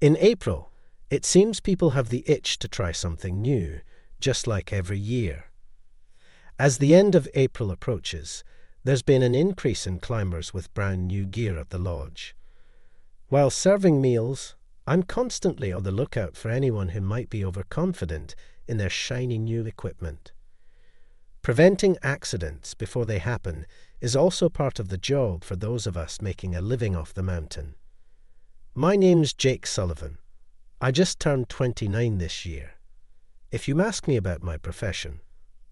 In April, it seems people have the itch to try something new, just like every year. As the end of April approaches, there's been an increase in climbers with brand new gear at the lodge. While serving meals, I'm constantly on the lookout for anyone who might be overconfident in their shiny new equipment. Preventing accidents before they happen is also part of the job for those of us making a living off the mountain. My name's Jake Sullivan. I just turned 29 this year. If you ask me about my profession,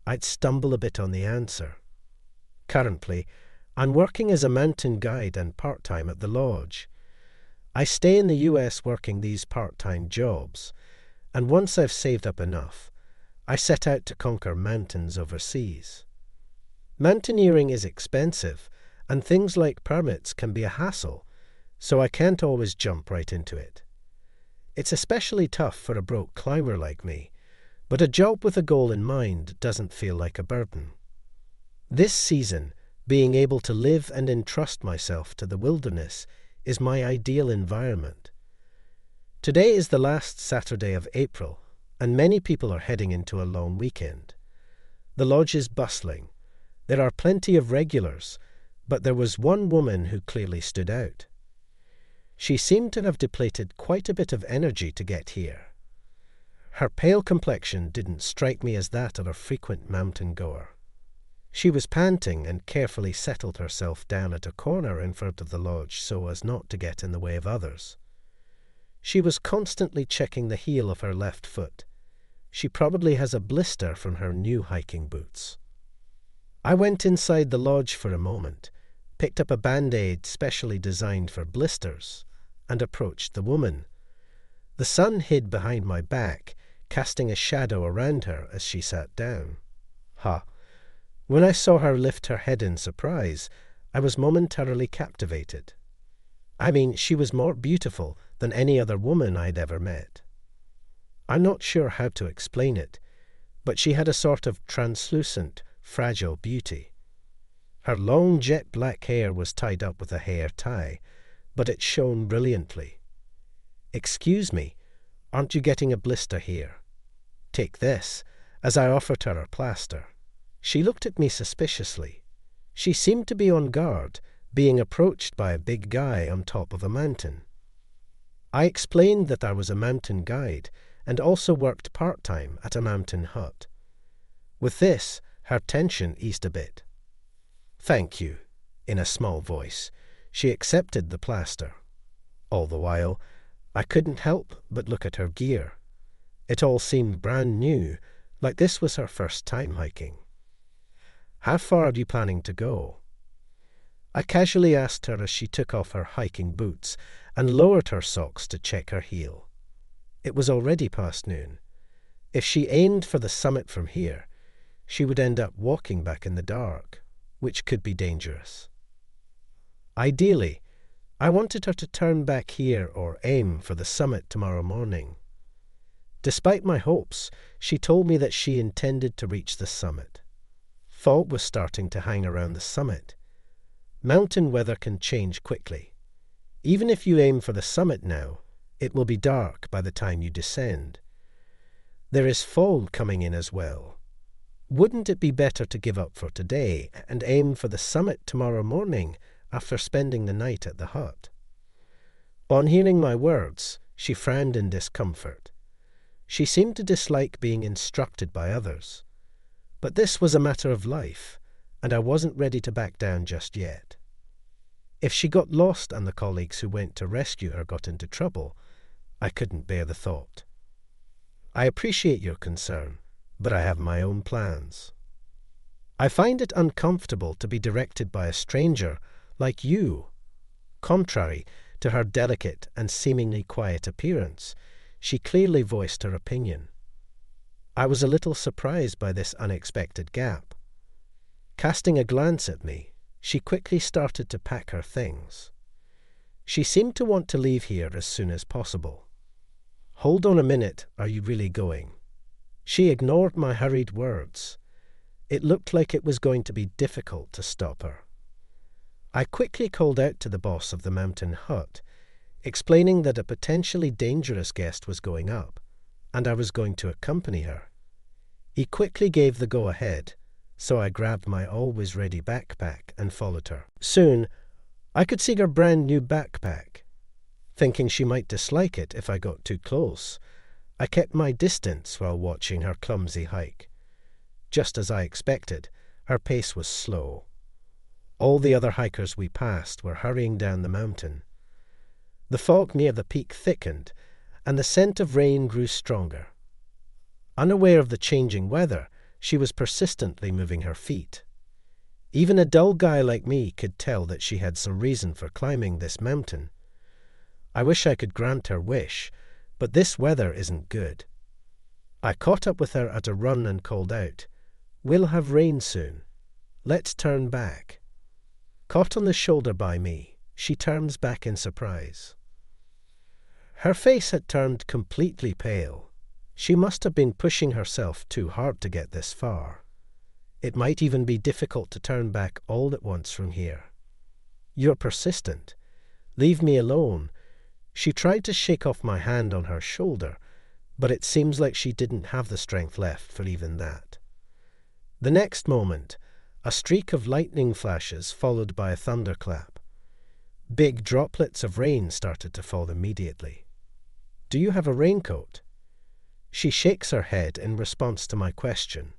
I'd stumble a bit on the answer. Currently, I'm working as a mountain guide and part-time at the lodge. I stay in the US working these part-time jobs, and once I've saved up enough, I set out to conquer mountains overseas. Mountaineering is expensive, and things like permits can be a hassle, so I can't always jump right into it. It's especially tough for a broke climber like me, but a job with a goal in mind doesn't feel like a burden. This season, being able to live and entrust myself to the wilderness is my ideal environment. Today is the last Saturday of April, and many people are heading into a long weekend. The lodge is bustling. There are plenty of regulars, but there was one woman who clearly stood out. She seemed to have depleted quite a bit of energy to get here. Her pale complexion didn't strike me as that of a frequent mountain goer. She was panting and carefully settled herself down at a corner in front of the lodge so as not to get in the way of others. She was constantly checking the heel of her left foot. She probably has a blister from her new hiking boots. I went inside the lodge for a moment, picked up a Band-Aid specially designed for blisters, and approached the woman. The sun hid behind my back, casting a shadow around her as she sat down. When I saw her lift her head in surprise, I was momentarily captivated. I mean, she was more beautiful than any other woman I'd ever met. I'm not sure how to explain it, but she had a sort of translucent, fragile beauty. Her long jet black hair was tied up with a hair tie, but it shone brilliantly. "Excuse me, aren't you getting a blister here? Take this," as I offered her a plaster. She looked at me suspiciously. She seemed to be on guard, being approached by a big guy on top of a mountain. I explained that I was a mountain guide and also worked part-time at a mountain hut. With this, her tension eased a bit. "Thank you," in a small voice. She accepted the plaster. All the while, I couldn't help but look at her gear. It all seemed brand new, like this was her first time hiking. "How far are you planning to go?" I casually asked her as she took off her hiking boots and lowered her socks to check her heel. It was already past noon. If she aimed for the summit from here, she would end up walking back in the dark, which could be dangerous. Ideally, I wanted her to turn back here or aim for the summit tomorrow morning. Despite my hopes, she told me that she intended to reach the summit. Fog was starting to hang around the summit. Mountain weather can change quickly. Even if you aim for the summit now, it will be dark by the time you descend. There is fog coming in as well. Wouldn't it be better to give up for today and aim for the summit tomorrow morning after spending the night at the hut? On hearing my words, she frowned in discomfort. She seemed to dislike being instructed by others. But this was a matter of life, and I wasn't ready to back down just yet. If she got lost and the colleagues who went to rescue her got into trouble, I couldn't bear the thought. "I appreciate your concern, but I have my own plans. I find it uncomfortable to be directed by a stranger like you." Contrary to her delicate and seemingly quiet appearance, she clearly voiced her opinion. I was a little surprised by this unexpected gap. Casting a glance at me, she quickly started to pack her things. She seemed to want to leave here as soon as possible. "Hold on a minute, are you really going?" She ignored my hurried words. It looked like it was going to be difficult to stop her. I quickly called out to the boss of the mountain hut. explaining that a potentially dangerous guest was going up, and I was going to accompany her. He quickly gave the go-ahead, so I grabbed my always-ready backpack and followed her. Soon, I could see her brand-new backpack. Thinking she might dislike it if I got too close, I kept my distance while watching her clumsy hike. Just as I expected, her pace was slow. All the other hikers we passed were hurrying down the mountain. The fog near the peak thickened, and the scent of rain grew stronger. Unaware of the changing weather, she was persistently moving her feet. Even a dull guy like me could tell that she had some reason for climbing this mountain. I wish I could grant her wish, but this weather isn't good. I caught up with her at a run and called out, "We'll have rain soon. Let's turn back." Caught on the shoulder by me, she turns back in surprise. Her face had turned completely pale. She must have been pushing herself too hard to get this far. It might even be difficult to turn back all at once from here. "You're persistent. Leave me alone." She tried to shake off my hand on her shoulder, but it seems like she didn't have the strength left for even that. The next moment, a streak of lightning flashes followed by a thunderclap. Big droplets of rain started to fall immediately. "Do you have a raincoat?" She shakes her head in response to my question.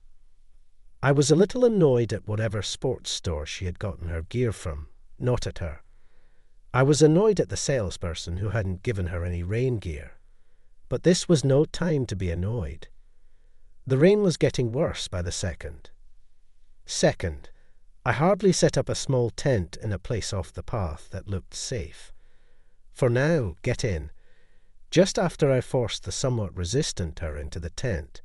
I was a little annoyed at whatever sports store she had gotten her gear from, not at her. I was annoyed at the salesperson who hadn't given her any rain gear. But this was no time to be annoyed. The rain was getting worse by the second. Second, I hardly set up a small tent in a place off the path that looked safe. For now, get in. Just after I forced the somewhat resistant her into the tent,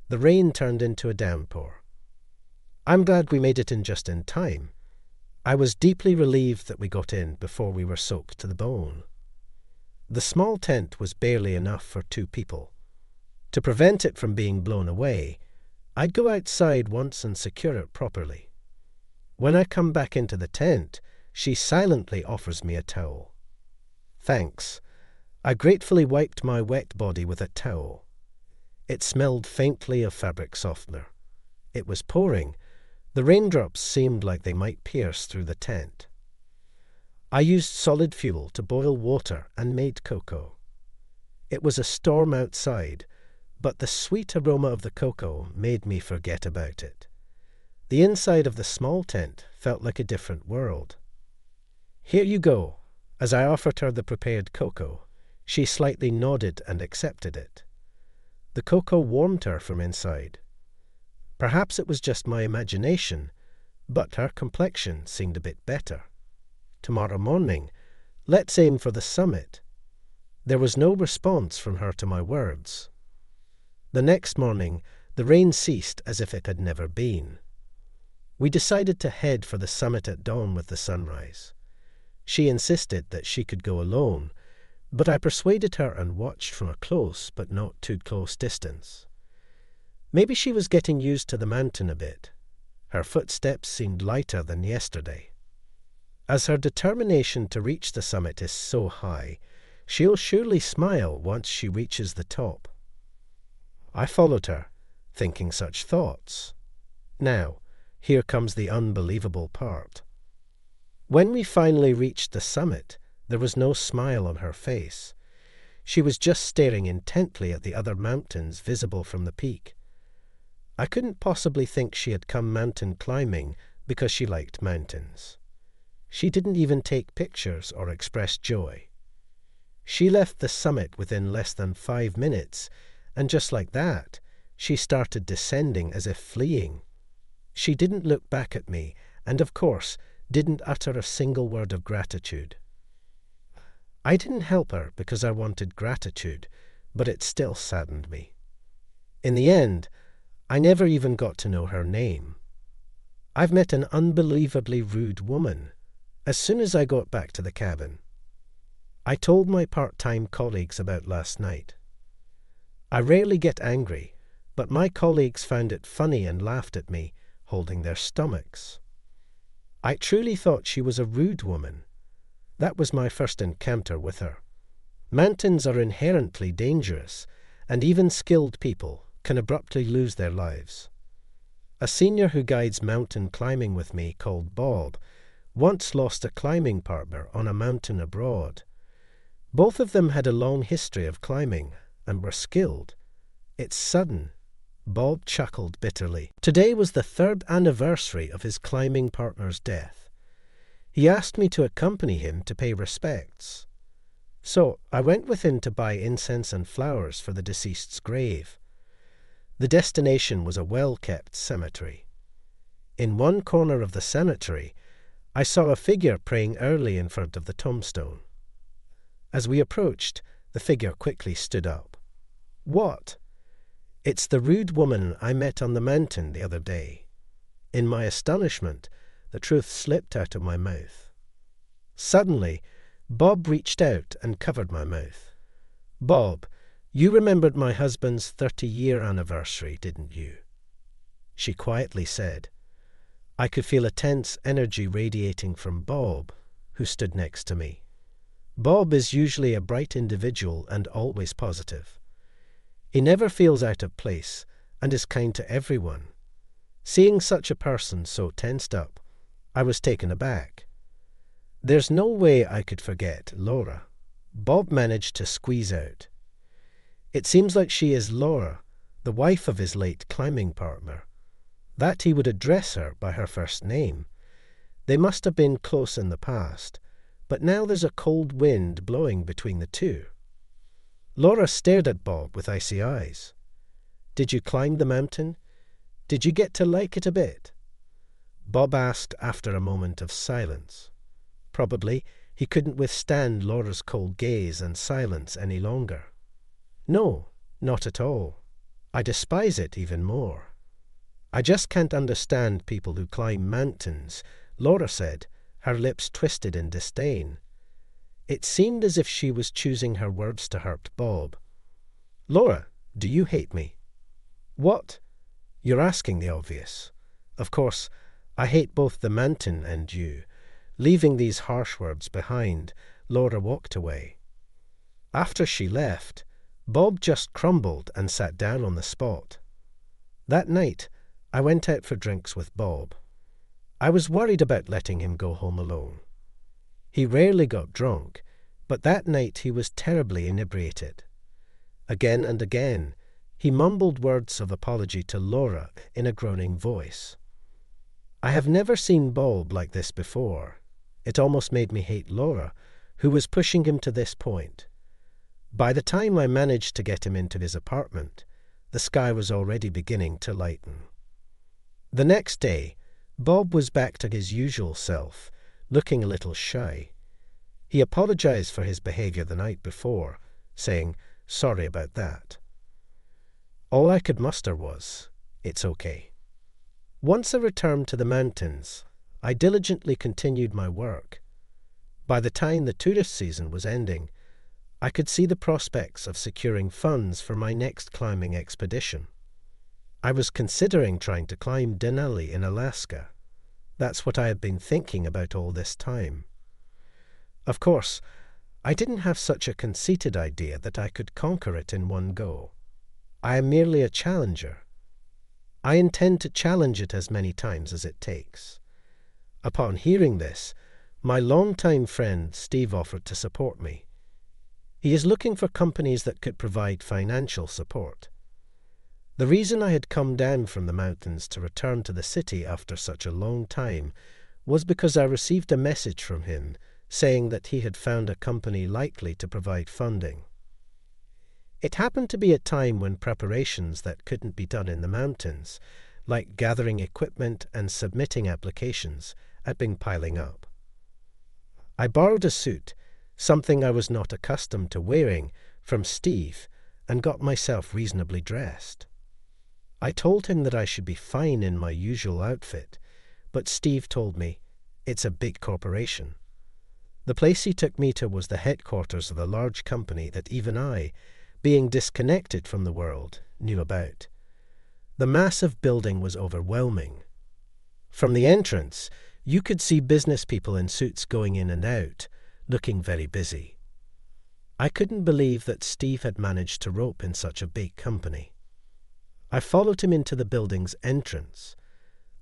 the rain turned into a downpour. I'm glad we made it in just in time. I was deeply relieved that we got in before we were soaked to the bone. The small tent was barely enough for 2 people. To prevent it from being blown away, I'd go outside once and secure it properly. When I come back into the tent, she silently offers me a towel. Thanks. I gratefully wiped my wet body with a towel. It smelled faintly of fabric softener. It was pouring. The raindrops seemed like they might pierce through the tent. I used solid fuel to boil water and made cocoa. It was a storm outside, but the sweet aroma of the cocoa made me forget about it. The inside of the small tent felt like a different world. "Here you go." As I offered her the prepared cocoa, she slightly nodded and accepted it. The cocoa warmed her from inside. Perhaps it was just my imagination, but her complexion seemed a bit better. Tomorrow morning, let's aim for the summit. There was no response from her to my words. The next morning, the rain ceased as if it had never been. We decided to head for the summit at dawn with the sunrise. She insisted that she could go alone, but I persuaded her and watched from a close but not too close distance. Maybe she was getting used to the mountain a bit. Her footsteps seemed lighter than yesterday. As her determination to reach the summit is so high, she'll surely smile once she reaches the top. I followed her, thinking such thoughts. Now, here comes the unbelievable part. When we finally reached the summit, there was no smile on her face. She was just staring intently at the other mountains visible from the peak. I couldn't possibly think she had come mountain climbing because she liked mountains. She didn't even take pictures or express joy. She left the summit within less than 5 minutes, and just like that, she started descending as if fleeing. She didn't look back at me, and of course, didn't utter a single word of gratitude. I didn't help her because I wanted gratitude, but it still saddened me. In the end, I never even got to know her name. I've met an unbelievably rude woman as soon as I got back to the cabin. I told my part-time colleagues about last night. I rarely get angry, but my colleagues found it funny and laughed at me, holding their stomachs. I truly thought she was a rude woman. That was my first encounter with her. Mountains are inherently dangerous, and even skilled people can abruptly lose their lives. A senior who guides mountain climbing with me, called Bob, once lost a climbing partner on a mountain abroad. Both of them had a long history of climbing and were skilled. It's sudden. Bob chuckled bitterly. Today was the 3rd anniversary of his climbing partner's death. He asked me to accompany him to pay respects. So I went with him to buy incense and flowers for the deceased's grave. The destination was a well-kept cemetery. In one corner of the cemetery, I saw a figure praying early in front of the tombstone. As we approached, the figure quickly stood up. What? It's the rude woman I met on the mountain the other day. In my astonishment, the truth slipped out of my mouth. Suddenly, Bob reached out and covered my mouth. Bob, you remembered my husband's 30-year anniversary, didn't you? She quietly said. I could feel a tense energy radiating from Bob, who stood next to me. Bob is usually a bright individual and always positive. He never feels out of place and is kind to everyone. Seeing such a person so tensed up, I was taken aback. There's no way I could forget Laura. Bob managed to squeeze out. It seems like she is Laura, the wife of his late climbing partner. That he would address her by her first name. They must have been close in the past, but now there's a cold wind blowing between the two. Laura stared at Bob with icy eyes. Did you climb the mountain? Did you get to like it a bit? Bob asked after a moment of silence. Probably he couldn't withstand Laura's cold gaze and silence any longer. No, not at all. I despise it even more. I just can't understand people who climb mountains, Laura said, her lips twisted in disdain. It seemed as if she was choosing her words to hurt Bob. Laura, do you hate me? What? You're asking the obvious. Of course, I hate both the mountain and you. Leaving these harsh words behind, Laura walked away. After she left, Bob just crumbled and sat down on the spot. That night, I went out for drinks with Bob. I was worried about letting him go home alone. He rarely got drunk, but that night he was terribly inebriated. Again and again, he mumbled words of apology to Laura in a groaning voice. I have never seen Bob like this before. It almost made me hate Laura, who was pushing him to this point. By the time I managed to get him into his apartment, the sky was already beginning to lighten. The next day, Bob was back to his usual self, looking a little shy. He apologized for his behavior the night before, saying, "Sorry about that." All I could muster was, "It's okay." Once I returned to the mountains, I diligently continued my work. By the time the tourist season was ending, I could see the prospects of securing funds for my next climbing expedition. I was considering trying to climb Denali in Alaska. That's what I had been thinking about all this time. Of course, I didn't have such a conceited idea that I could conquer it in one go. I am merely a challenger. I intend to challenge it as many times as it takes. Upon hearing this, my longtime friend Steve offered to support me. He is looking for companies that could provide financial support. The reason I had come down from the mountains to return to the city after such a long time was because I received a message from him saying that he had found a company likely to provide funding. It happened to be a time when preparations that couldn't be done in the mountains, like gathering equipment and submitting applications, had been piling up. I borrowed a suit, something I was not accustomed to wearing, from Steve, and got myself reasonably dressed. I told him that I should be fine in my usual outfit, but Steve told me, "It's a big corporation." The place he took me to was the headquarters of a large company that even I, being disconnected from the world, knew about. The massive building was overwhelming. From the entrance, you could see business people in suits going in and out, looking very busy. I couldn't believe that Steve had managed to rope in such a big company. I followed him into the building's entrance.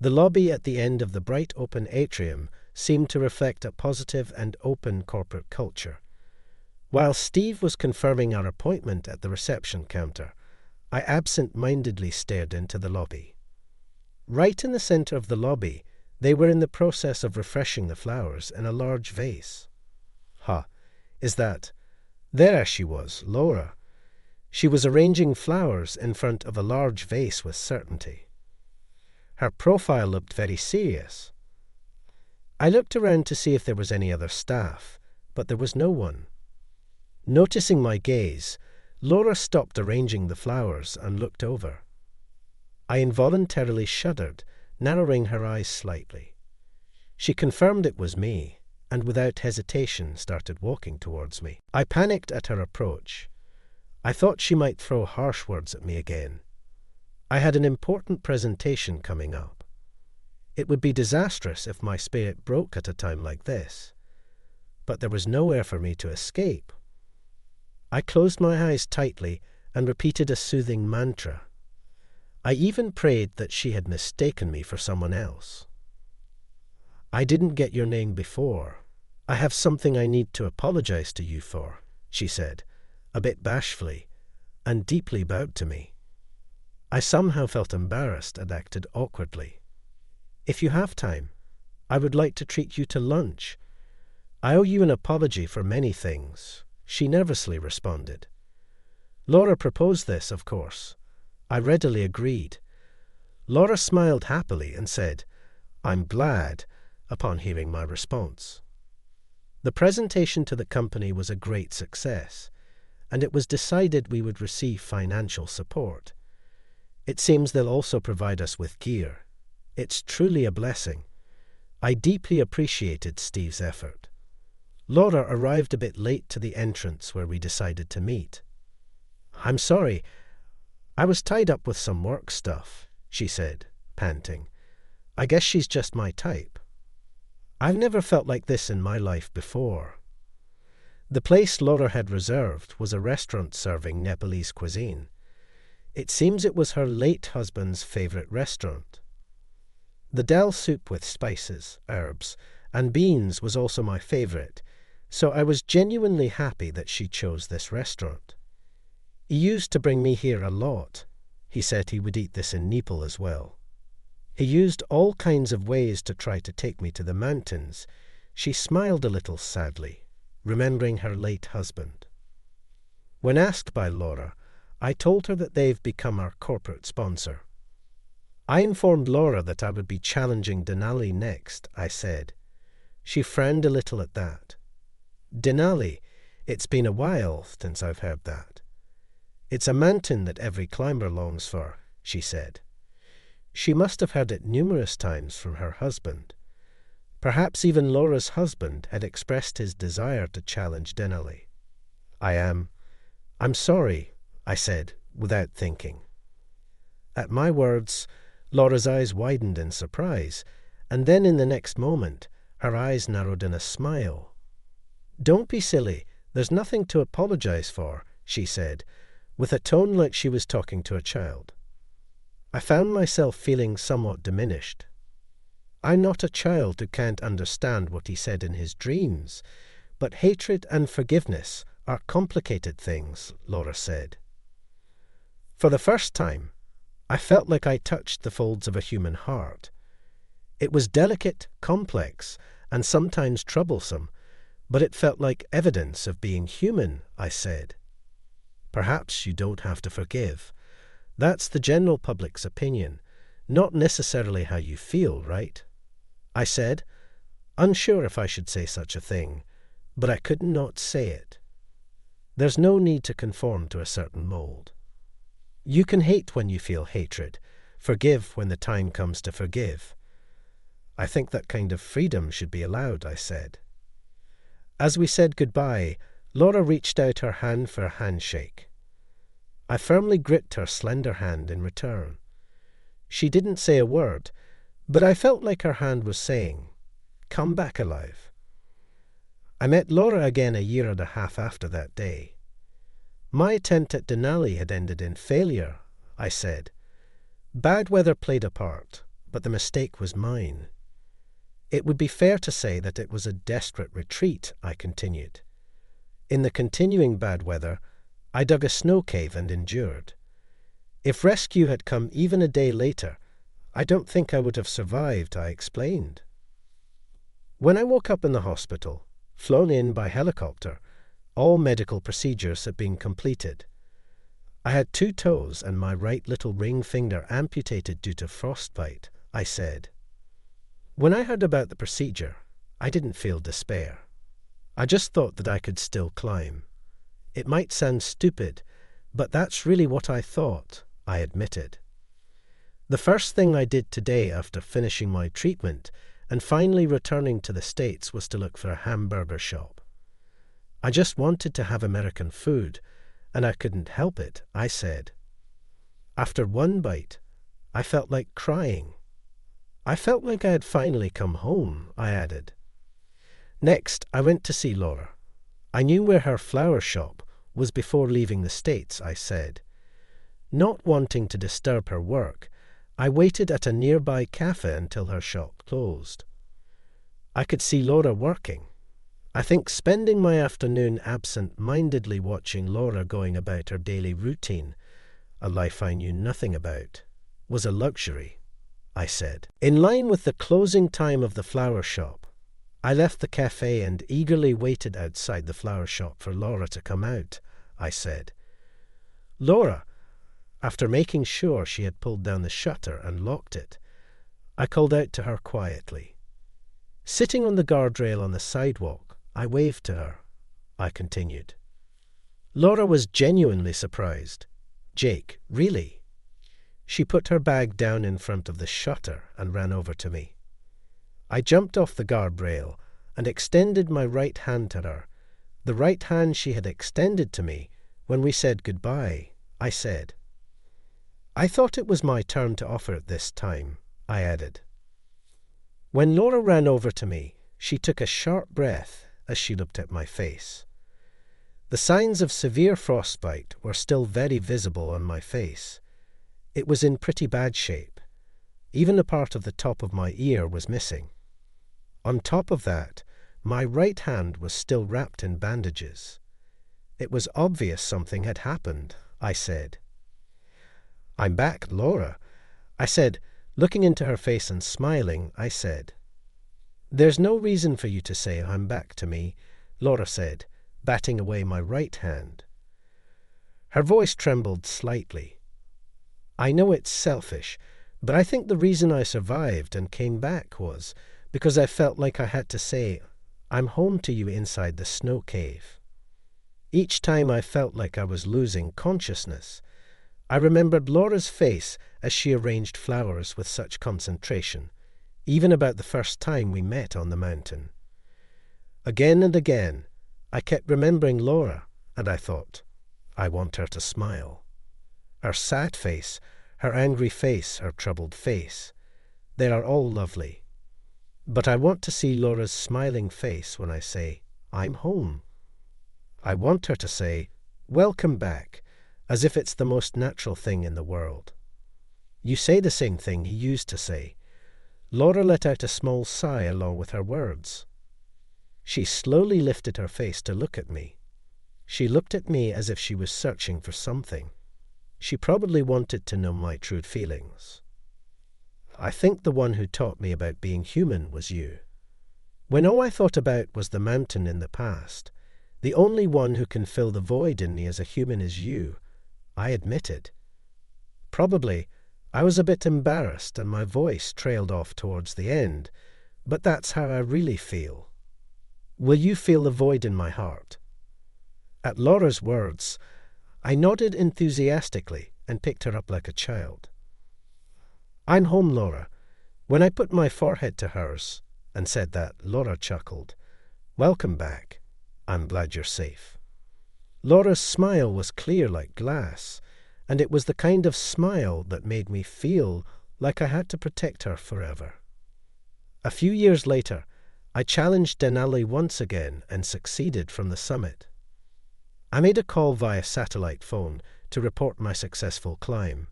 The lobby at the end of the bright open atrium seemed to reflect a positive and open corporate culture. While Steve was confirming our appointment at the reception counter, I absent-mindedly stared into the lobby. Right in the center of the lobby, they were in the process of refreshing the flowers in a large vase. Is that... There she was, Laura. She was arranging flowers in front of a large vase with certainty. Her profile looked very serious. I looked around to see if there was any other staff, but there was no one. Noticing my gaze, Laura stopped arranging the flowers and looked over. I involuntarily shuddered, narrowing her eyes slightly. She confirmed it was me, and without hesitation started walking towards me. I panicked at her approach. I thought she might throw harsh words at me again. I had an important presentation coming up. It would be disastrous if my spirit broke at a time like this. But there was nowhere for me to escape. I closed my eyes tightly and repeated a soothing mantra. I even prayed that she had mistaken me for someone else. "I didn't get your name before. I have something I need to apologize to you for," she said, a bit bashfully, and deeply bowed to me. I somehow felt embarrassed and acted awkwardly. "If you have time, I would like to treat you to lunch. I owe you an apology for many things," she nervously responded. Laura proposed this, of course. I readily agreed. Laura smiled happily and said, "I'm glad," upon hearing my response. The presentation to the company was a great success, and it was decided we would receive financial support. It seems they'll also provide us with gear. It's truly a blessing. I deeply appreciated Steve's effort. Laura arrived a bit late to the entrance where we decided to meet. "I'm sorry. I was tied up with some work stuff," she said, panting. "I guess she's just my type. I've never felt like this in my life before." The place Laura had reserved was a restaurant serving Nepalese cuisine. It seems it was her late husband's favorite restaurant. The dal soup with spices, herbs, and beans was also my favorite, so I was genuinely happy that she chose this restaurant. He used to bring me here a lot. He said he would eat this in Nepal as well. He used all kinds of ways to try to take me to the mountains. She smiled a little sadly, remembering her late husband. When asked by Laura, I told her that they've become our corporate sponsor. I informed Laura that I would be challenging Denali next, I said. She frowned a little at that. "Denali, it's been a while since I've heard that. It's a mountain that every climber longs for," she said. She must have heard it numerous times from her husband. Perhaps even Laura's husband had expressed his desire to challenge Denali. I'm sorry," I said, without thinking. At my words, Laura's eyes widened in surprise, and then in the next moment, her eyes narrowed in a smile. "Don't be silly. There's nothing to apologize for," she said, with a tone like she was talking to a child. I found myself feeling somewhat diminished. I'm not a child who can't understand what he said in his dreams, but hatred and forgiveness are complicated things, Laura said. For the first time, I felt like I touched the folds of a human heart. It was delicate, complex, and sometimes troublesome, but it felt like evidence of being human, I said. "Perhaps you don't have to forgive. That's the general public's opinion, not necessarily how you feel, right?" I said, unsure if I should say such a thing, but I could not say it. There's no need to conform to a certain mold. You can hate when you feel hatred, forgive when the time comes to forgive. I think that kind of freedom should be allowed, I said. As we said goodbye, Laura reached out her hand for a handshake. I firmly gripped her slender hand in return. She didn't say a word, but I felt like her hand was saying, "Come back alive." I met Laura again a year and a half after that day. My attempt at Denali had ended in failure, I said. Bad weather played a part, but the mistake was mine. It would be fair to say that it was a desperate retreat, I continued. In the continuing bad weather, I dug a snow cave and endured. If rescue had come even a day later, I don't think I would have survived, I explained. When I woke up in the hospital, flown in by helicopter, all medical procedures had been completed. I had 2 toes and my right little ring finger amputated due to frostbite, I said. When I heard about the procedure, I didn't feel despair. I just thought that I could still climb. It might sound stupid, but that's really what I thought, I admitted. The first thing I did today after finishing my treatment and finally returning to the States was to look for a hamburger shop. I just wanted to have American food, and I couldn't help it, I said. After one bite, I felt like crying. I felt like I had finally come home, I added. Next, I went to see Laura. I knew where her flower shop was before leaving the States, I said. Not wanting to disturb her work, I waited at a nearby cafe until her shop closed. I could see Laura working. I think spending my afternoon absent-mindedly watching Laura going about her daily routine, a life I knew nothing about, was a luxury, I said. In line with the closing time of the flower shop, I left the cafe and eagerly waited outside the flower shop for Laura to come out, I said. Laura, after making sure she had pulled down the shutter and locked it, I called out to her quietly. Sitting on the guardrail on the sidewalk, I waved to her, I continued. Laura was genuinely surprised. Jake, really? She put her bag down in front of the shutter and ran over to me. I jumped off the guardrail and extended my right hand to her, the right hand she had extended to me when we said goodbye, I said. I thought it was my turn to offer it this time, I added. When Laura ran over to me, she took a sharp breath as she looked at my face. The signs of severe frostbite were still very visible on my face. It was in pretty bad shape. Even a part of the top of my ear was missing. On top of that, my right hand was still wrapped in bandages. It was obvious something had happened, I said. I'm back, Laura, I said, looking into her face and smiling, I said. There's no reason for you to say I'm back to me, Laura said, batting away my right hand. Her voice trembled slightly. I know it's selfish, but I think the reason I survived and came back was because I felt like I had to say, I'm home to you inside the snow cave. Each time I felt like I was losing consciousness, I remembered Laura's face as she arranged flowers with such concentration, even about the first time we met on the mountain. Again and again, I kept remembering Laura, and I thought, I want her to smile. Her sad face, her angry face, her troubled face, they are all lovely. But I want to see Laura's smiling face when I say, I'm home. I want her to say, welcome back, as if it's the most natural thing in the world. You say the same thing he used to say. Laura let out a small sigh along with her words. She slowly lifted her face to look at me. She looked at me as if she was searching for something. She probably wanted to know my true feelings. I think the one who taught me about being human was you. When all I thought about was the mountain in the past, the only one who can fill the void in me as a human is you, I admitted. Probably I was a bit embarrassed and my voice trailed off towards the end, but that's how I really feel. Will you feel the void in my heart? At Laura's words, I nodded enthusiastically and picked her up like a child. I'm home, Laura. When I put my forehead to hers and said that, Laura chuckled. Welcome back. I'm glad you're safe. Laura's smile was clear like glass, and it was the kind of smile that made me feel like I had to protect her forever. A few years later, I challenged Denali once again and succeeded from the summit. I made a call via satellite phone to report my successful climb.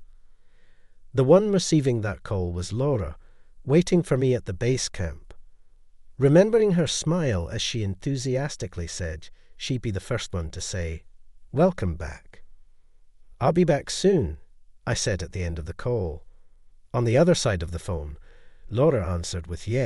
The one receiving that call was Laura, waiting for me at the base camp. Remembering her smile as she enthusiastically said she'd be the first one to say, "Welcome back." "I'll be back soon," I said at the end of the call. On the other side of the phone, Laura answered with yes.